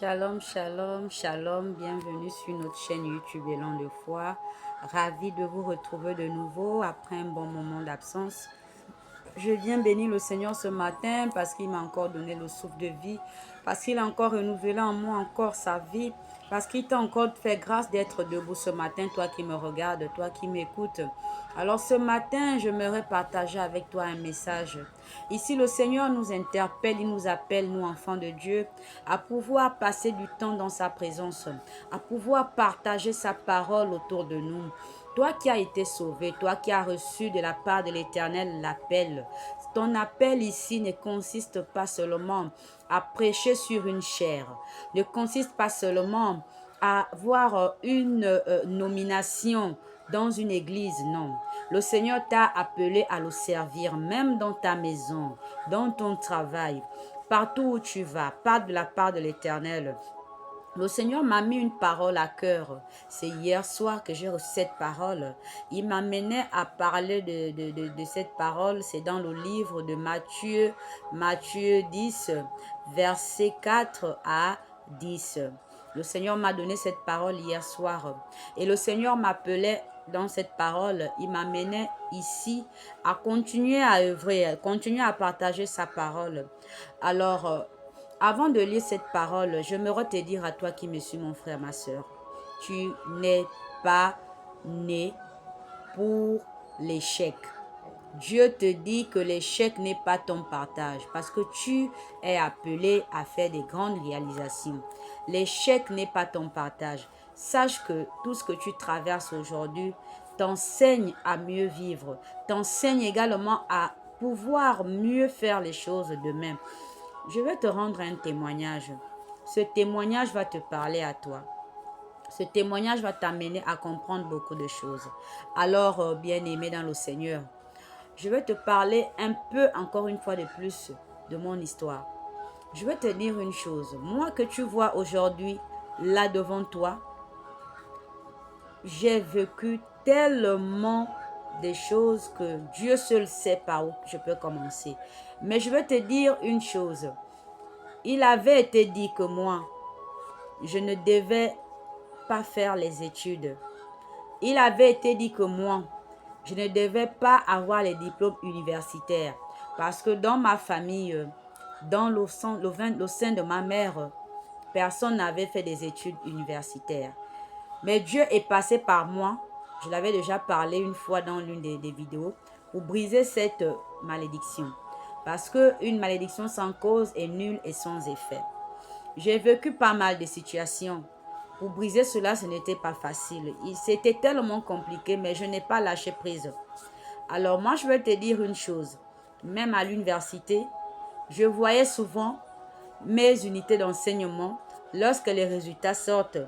Shalom, shalom, shalom, bienvenue sur notre chaîne YouTube Élan de foi. Ravi de vous retrouver de nouveau après un bon moment d'absence. Je viens bénir le Seigneur ce matin parce qu'il m'a encore donné le souffle de vie, parce qu'il a encore renouvelé en moi encore sa vie, parce qu'il t'a encore fait grâce d'être debout ce matin, toi qui me regardes, toi qui m'écoutes. Alors ce matin, j'aimerais partager avec toi un message. Ici, le Seigneur nous interpelle, il nous appelle, nous enfants de Dieu, à pouvoir passer du temps dans sa présence, à pouvoir partager sa parole autour de nous. Toi qui as été sauvé, toi qui as reçu de la part de l'Éternel l'appel, ton appel ici ne consiste pas seulement à prêcher sur une chair, ne consiste pas seulement à avoir une nomination dans une église, non. Le Seigneur t'a appelé à le servir, même dans ta maison, dans ton travail, partout où tu vas, pas de la part de l'Éternel. Le Seigneur m'a mis une parole à cœur. C'est hier soir que j'ai reçu cette parole. Il m'amenait à parler de cette parole. C'est dans le livre de Matthieu 10, versets 4 à 10. Le Seigneur m'a donné cette parole hier soir. Et le Seigneur m'appelait dans cette parole. Il m'amenait ici à continuer à œuvrer, à continuer à partager sa parole. Alors, avant de lire cette parole, j'aimerais te dire à toi qui me suis, mon frère, ma soeur, tu n'es pas né pour l'échec. Dieu te dit que l'échec n'est pas ton partage parce que tu es appelé à faire des grandes réalisations. L'échec n'est pas ton partage. Sache que tout ce que tu traverses aujourd'hui t'enseigne à mieux vivre, t'enseigne également à pouvoir mieux faire les choses demain. Je vais te rendre un témoignage. Ce témoignage va te parler à toi. Ce témoignage va t'amener à comprendre beaucoup de choses. Alors, bien-aimé dans le Seigneur, je vais te parler un peu, encore une fois de plus, de mon histoire. Je vais te dire une chose. Moi que tu vois aujourd'hui, là devant toi, j'ai vécu tellement des choses que Dieu seul sait par où je peux commencer. Mais je vais te dire une chose. Il avait été dit que moi, je ne devais pas faire les études. Il avait été dit que moi, je ne devais pas avoir les diplômes universitaires. Parce que dans ma famille, dans le sein de ma mère, personne n'avait fait des études universitaires. Mais Dieu est passé par moi. Je l'avais déjà parlé une fois dans l'une des vidéos pour briser cette malédiction. Parce qu'une malédiction sans cause est nulle et sans effet. J'ai vécu pas mal de situations. Pour briser cela, ce n'était pas facile. C'était tellement compliqué, mais je n'ai pas lâché prise. Alors moi, je vais te dire une chose. Même à l'université, je voyais souvent mes unités d'enseignement lorsque les résultats sortent.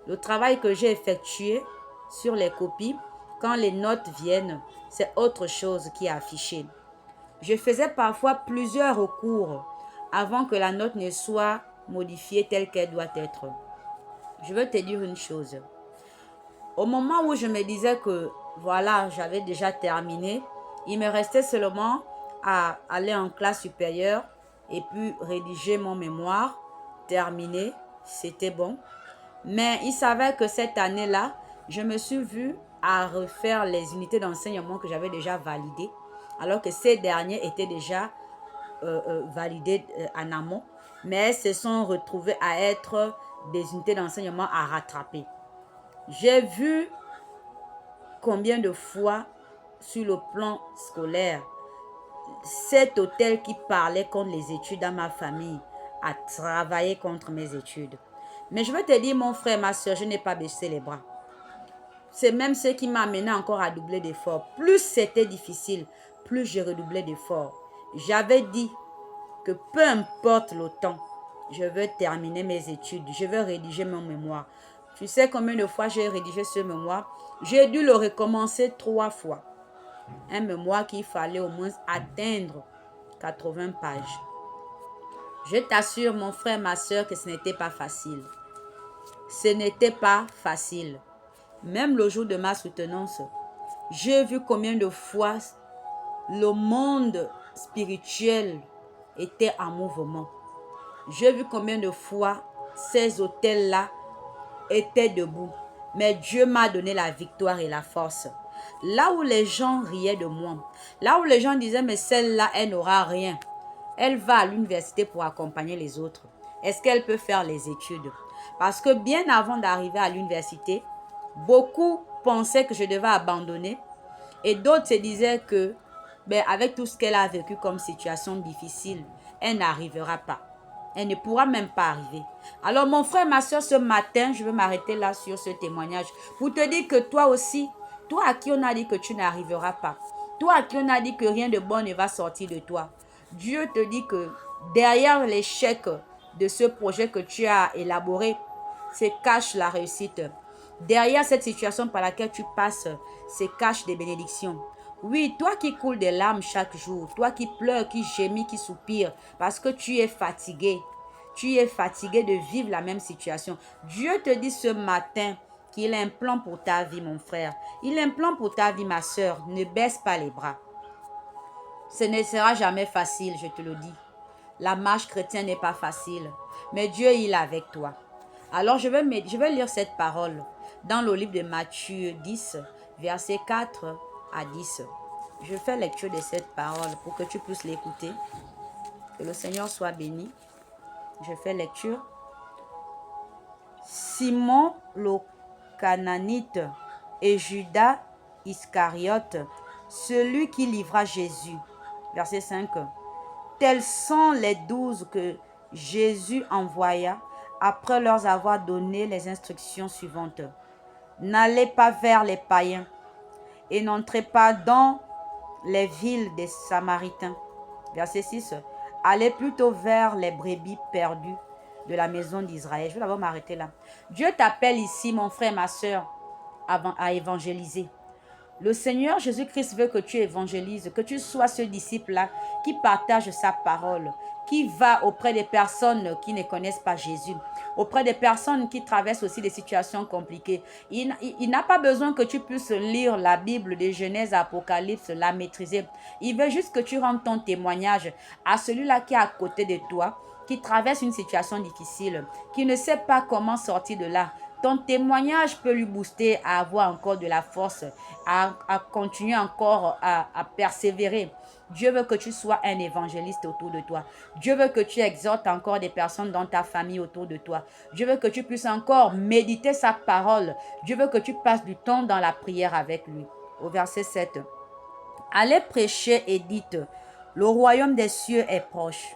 Le travail que j'ai effectué sur les copies, quand les notes viennent, c'est autre chose qui est affiché. Je faisais parfois plusieurs recours avant que la note ne soit modifiée telle qu'elle doit être. Je veux te dire une chose. Au moment où je me disais que voilà, j'avais déjà terminé, il me restait seulement à aller en classe supérieure et puis rédiger mon mémoire, terminer, c'était bon. Mais il s'avère que cette année-là, je me suis vue à refaire les unités d'enseignement que j'avais déjà validées, alors que ces derniers étaient déjà validés en amont, mais elles se sont retrouvées à être des unités d'enseignement à rattraper. J'ai vu combien de fois sur le plan scolaire, cet hôtel qui parlait contre les études dans ma famille a travaillé contre mes études. Mais je veux te dire, mon frère, ma soeur, je n'ai pas baissé les bras. C'est même ce qui m'a amené encore à doubler d'efforts. Plus c'était difficile, plus je redoublais d'efforts. J'avais dit que peu importe le temps, je veux terminer mes études, je veux rédiger mon mémoire. Tu sais combien de fois j'ai rédigé ce mémoire? J'ai dû le recommencer 3 fois. Un mémoire qu'il fallait au moins atteindre 80 pages. Je t'assure, mon frère, ma soeur, que ce n'était pas facile. Ce n'était pas facile. Même le jour de ma soutenance, j'ai vu combien de fois le monde spirituel était en mouvement. J'ai vu combien de fois ces autels-là étaient debout. Mais Dieu m'a donné la victoire et la force. Là où les gens riaient de moi, là où les gens disaient, mais celle-là, elle n'aura rien. Elle va à l'université pour accompagner les autres. Est-ce qu'elle peut faire les études? Parce que bien avant d'arriver à l'université, beaucoup pensaient que je devais abandonner et d'autres se disaient que, avec tout ce qu'elle a vécu comme situation difficile, elle n'arrivera pas. Elle ne pourra même pas arriver. Alors mon frère, ma soeur, ce matin, je vais m'arrêter là sur ce témoignage pour te dire que toi aussi, toi à qui on a dit que tu n'arriveras pas, toi à qui on a dit que rien de bon ne va sortir de toi, Dieu te dit que derrière l'échec de ce projet que tu as élaboré, se cache la réussite. Derrière cette situation par laquelle tu passes, se cachent des bénédictions. Oui, toi qui coules des larmes chaque jour, toi qui pleures, qui gémis, qui soupires, parce que tu es fatigué. Tu es fatigué de vivre la même situation. Dieu te dit ce matin qu'il a un plan pour ta vie, mon frère. Il a un plan pour ta vie, ma soeur. Ne baisse pas les bras. Ce ne sera jamais facile, je te le dis. La marche chrétienne n'est pas facile. Mais Dieu, il est avec toi. Alors, je vais lire cette parole dans le livre de Matthieu 10, versets 4 à 10. Je fais lecture de cette parole pour que tu puisses l'écouter. Que le Seigneur soit béni. Je fais lecture. Simon le Cananite et Judas Iscariote, celui qui livra Jésus. Verset 5. Tels sont les 12 que Jésus envoya après leur avoir donné les instructions suivantes. N'allez pas vers les païens et n'entrez pas dans les villes des Samaritains. Verset 6. Allez plutôt vers les brebis perdues de la maison d'Israël. Je vais d'abord m'arrêter là. Dieu t'appelle ici, mon frère, ma soeur, à évangéliser. Le Seigneur Jésus-Christ veut que tu évangélises, que tu sois ce disciple-là qui partage sa parole, qui va auprès des personnes qui ne connaissent pas Jésus, auprès des personnes qui traversent aussi des situations compliquées. Il n'a pas besoin que tu puisses lire la Bible de Genèse à Apocalypse, la maîtriser. Il veut juste que tu rendes ton témoignage à celui-là qui est à côté de toi, qui traverse une situation difficile, qui ne sait pas comment sortir de là. Ton témoignage peut lui booster à avoir encore de la force, à continuer encore à persévérer. Dieu veut que tu sois un évangéliste autour de toi. Dieu veut que tu exhortes encore des personnes dans ta famille autour de toi. Dieu veut que tu puisses encore méditer sa parole. Dieu veut que tu passes du temps dans la prière avec lui. Au verset 7. Allez prêcher et dites, le royaume des cieux est proche.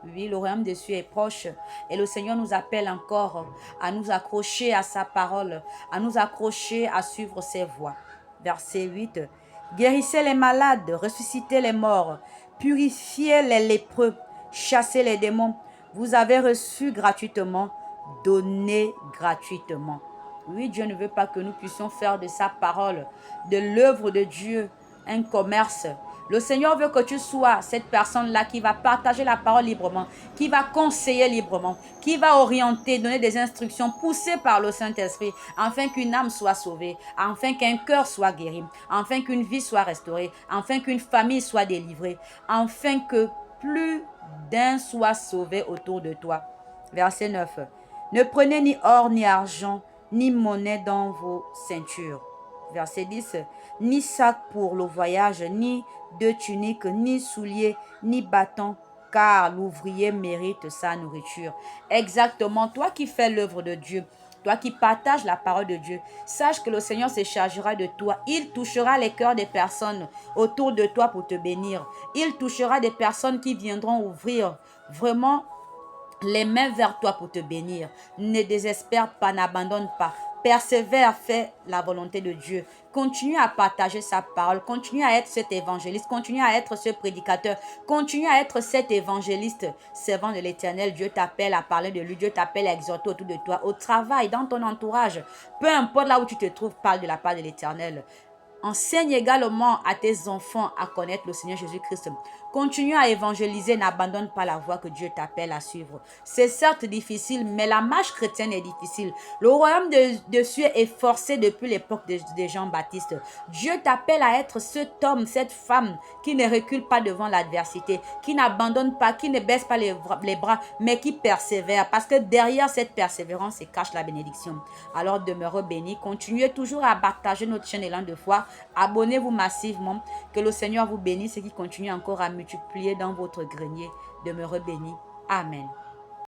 Oui, le royaume des cieux est proche. Et le Seigneur nous appelle encore à nous accrocher à sa parole, à nous accrocher à suivre ses voies. Verset 8. Guérissez les malades, ressuscitez les morts, purifiez les lépreux, chassez les démons. Vous avez reçu gratuitement, donnez gratuitement. Oui, Dieu ne veut pas que nous puissions faire de sa parole, de l'œuvre de Dieu, un commerce. Le Seigneur veut que tu sois cette personne-là qui va partager la parole librement, qui va conseiller librement, qui va orienter, donner des instructions poussées par le Saint-Esprit, afin qu'une âme soit sauvée, afin qu'un cœur soit guéri, afin qu'une vie soit restaurée, afin qu'une famille soit délivrée, afin que plus d'un soit sauvé autour de toi. Verset 9. Ne prenez ni or ni argent, ni monnaie dans vos ceintures. Verset 10. Ni sac pour le voyage, ni de tunique, ni souliers, ni bâton, car l'ouvrier mérite sa nourriture. Exactement, toi qui fais l'œuvre de Dieu, toi qui partages la parole de Dieu, sache que le Seigneur se chargera de toi. Il touchera les cœurs des personnes autour de toi pour te bénir. Il touchera des personnes qui viendront ouvrir vraiment les mains vers toi pour te bénir. Ne désespère pas, n'abandonne pas. Persévère, fais la volonté de Dieu. Continue à partager sa parole. Continue à être cet évangéliste. Continue à être ce prédicateur. Continue à être cet évangéliste, servant de l'Éternel. Dieu t'appelle à parler de lui. Dieu t'appelle à exhorter autour de toi, au travail, dans ton entourage. Peu importe là où tu te trouves, parle de la part de l'Éternel. Enseigne également à tes enfants à connaître le Seigneur Jésus-Christ. Continue à évangéliser, n'abandonne pas la voie que Dieu t'appelle à suivre. C'est certes difficile, mais la marche chrétienne est difficile. Le royaume de Dieu est forcé depuis l'époque de Jean-Baptiste. Dieu t'appelle à être cet homme, cette femme qui ne recule pas devant l'adversité, qui n'abandonne pas, qui ne baisse pas les bras, mais qui persévère. Parce que derrière cette persévérance se cache la bénédiction. Alors demeurez bénis. Continuez toujours à partager notre chaîne Élan de foi. Abonnez-vous massivement. Que le Seigneur vous bénisse et qu'il continue encore à multiplier dans votre grenier. Demeurez bénis. Amen.